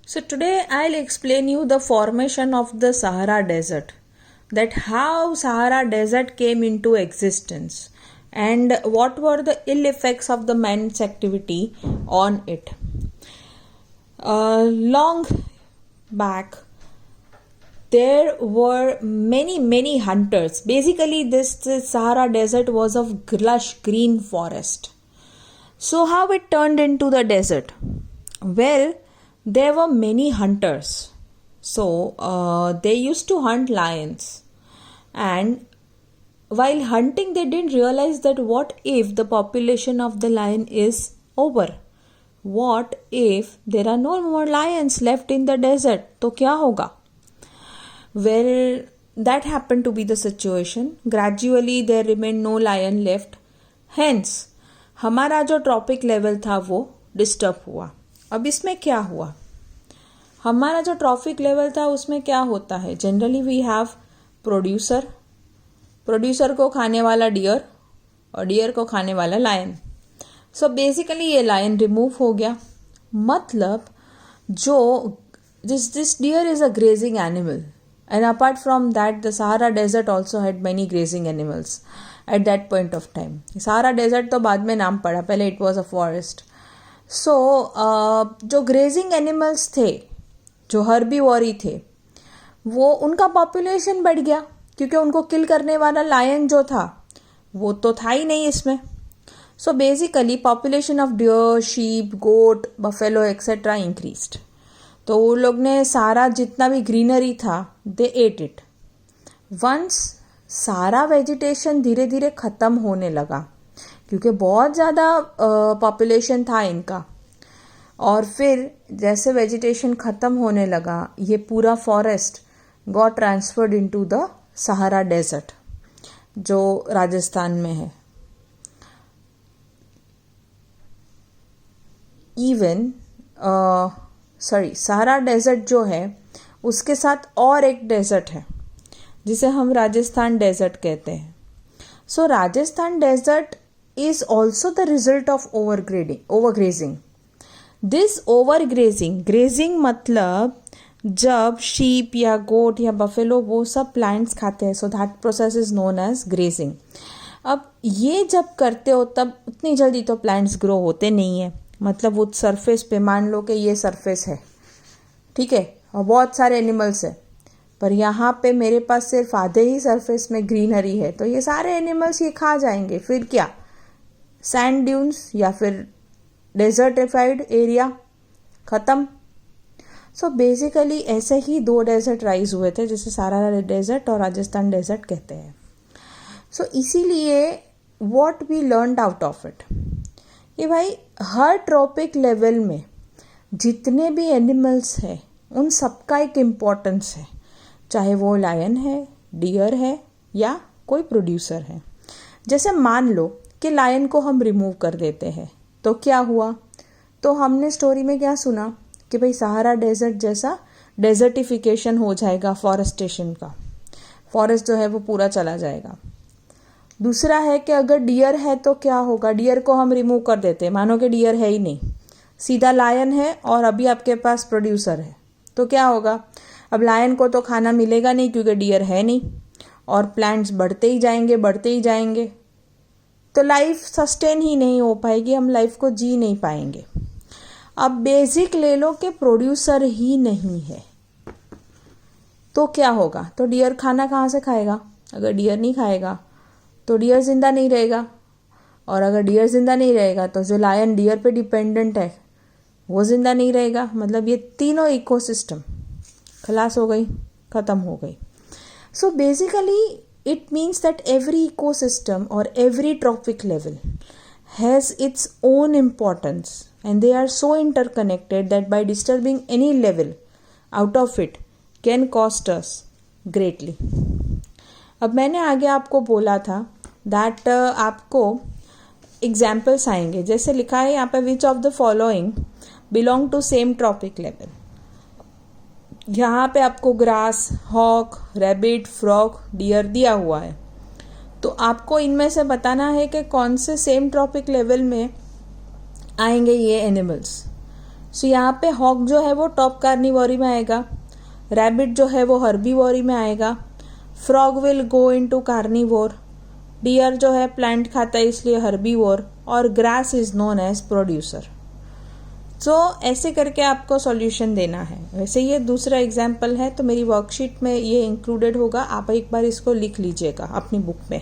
So today I'll explain you the formation of the Sahara Desert, that how Sahara Desert came into existence and what were the ill effects of the man's activity on it. Long back there were many hunters. Basically this Sahara Desert was of lush green forest. So how it turned into the desert? Well, there were many hunters. So they used to hunt lions, and while hunting they didn't realize that what if the population of the lion is over? What if there are no more lions left in the desert? तो क्या होगा? Well, that happened to be the situation. Gradually there remained no lion left. Hence, हमारा जो trophic level था वो disturb हुआ. अब इसमें क्या हुआ? हमारा जो ट्रॉपिक लेवल था उसमें क्या होता है? जनरली वी हैव प्रोड्यूसर को खाने वाला डियर और डियर को खाने वाला लायन. सो बेसिकली ये लायन रिमूव हो गया. मतलब जो this deer is a grazing animal, and apart from that the Sahara Desert also had many grazing animals at that point of time. Sahara Desert तो बाद में नाम पड़ा, पहले it was a forest. So जो grazing animals थे, जो herbivore थे, वो उनका population बढ़ गया क्योंकि उनको किल करने वाला lion जो था वो तो था ही नहीं इसमें. So basically population of deer, sheep, goat, buffalo etc. increased. तो वो लोग ने सारा जितना भी ग्रीनरी था दे एट इट. वंस सारा वेजिटेशन धीरे धीरे ख़त्म होने लगा क्योंकि बहुत ज़्यादा पॉपुलेशन था इनका, और फिर जैसे वेजिटेशन ख़त्म होने लगा ये पूरा forest got transferred into the Sahara desert जो राजस्थान में है. इवन सहारा डेजर्ट जो है उसके साथ और एक डेजर्ट है जिसे हम राजस्थान डेजर्ट कहते हैं. So Rajasthan desert is also the result of overgrazing. This grazing मतलब जब शीप या गोट या बफेलो वो सब प्लांट्स खाते हैं, so that process is known as grazing. अब ये जब करते हो तब उतनी जल्दी तो प्लांट्स ग्रो होते नहीं है. मतलब वो सरफेस पे मान लो कि ये सरफेस है, ठीक है, और बहुत सारे एनिमल्स है, पर यहाँ पे मेरे पास सिर्फ आधे ही सरफेस में ग्रीनरी है, तो ये सारे एनिमल्स ये खा जाएंगे. फिर क्या? सैंड ड्यून्स या फिर डेजर्टिफाइड एरिया ख़त्म. सो बेसिकली ऐसे ही दो डेजर्ट राइज हुए थे जिसे सहारा डेजर्ट और राजस्थान डेजर्ट कहते हैं. सो इसीलिए what we learned out of it कि भाई हर ट्रॉपिक लेवल में जितने भी एनिमल्स हैं उन सबका एक इम्पोर्टेंस है, चाहे वो लायन है, डियर है या कोई प्रोड्यूसर है. जैसे मान लो कि लायन को हम रिमूव कर देते हैं तो क्या हुआ? तो हमने स्टोरी में क्या सुना कि भाई सहारा डेजर्ट जैसा डेजर्टिफिकेशन हो जाएगा, फॉरेस्टेशन का, फॉरेस्ट जो है वो पूरा चला जाएगा. दूसरा है कि अगर डियर है तो क्या होगा? डियर को हम रिमूव कर देते हैं, मानो कि डियर है ही नहीं, सीधा लायन है और अभी आपके पास प्रोड्यूसर है, तो क्या होगा? अब लायन को तो खाना मिलेगा नहीं क्योंकि डियर है नहीं, और प्लांट्स बढ़ते ही जाएंगे, तो लाइफ सस्टेन ही नहीं हो पाएगी, हम लाइफ को जी नहीं पाएंगे. अब बेसिक ले लो कि प्रोड्यूसर ही नहीं है तो क्या होगा? तो डियर खाना कहाँ से खाएगा? अगर डियर नहीं खाएगा तो डियर जिंदा नहीं रहेगा, और अगर डियर जिंदा नहीं रहेगा तो जो लायन डियर पे डिपेंडेंट है वो जिंदा नहीं रहेगा. मतलब ये तीनों इकोसिस्टम खलास हो गई, ख़त्म हो गई. So basically it means that every ecosystem और every trophic level has its own importance and they are so interconnected that by disturbing any level out of it can cost us greatly. अब मैंने आगे आपको बोला था that आपको examples आएंगे, जैसे लिखा है यहाँ पे which of the following belong to same trophic level. यहाँ पे आपको grass, hawk, rabbit, frog, deer दिया हुआ है, तो आपको इनमें से बताना है कि कौन से सेम ट्रॉपिक लेवल में आएंगे ये एनिमल्स. सो यहाँ पे हॉक जो है वो टॉप कार्निवोरी में आएगा, रैबिट जो है वो हर्बीवोरी में आएगा, frog will go into carnivore, deer जो है प्लांट खाता है इसलिए हर्बीवोर, और grass is known as producer. So ऐसे करके आपको सॉल्यूशन देना है। वैसे ये दूसरा एग्जाम्पल है तो मेरी वर्कशीट में ये इंक्लूडेड होगा, आप एक बार इसको लिख लीजिएगा अपनी बुक में।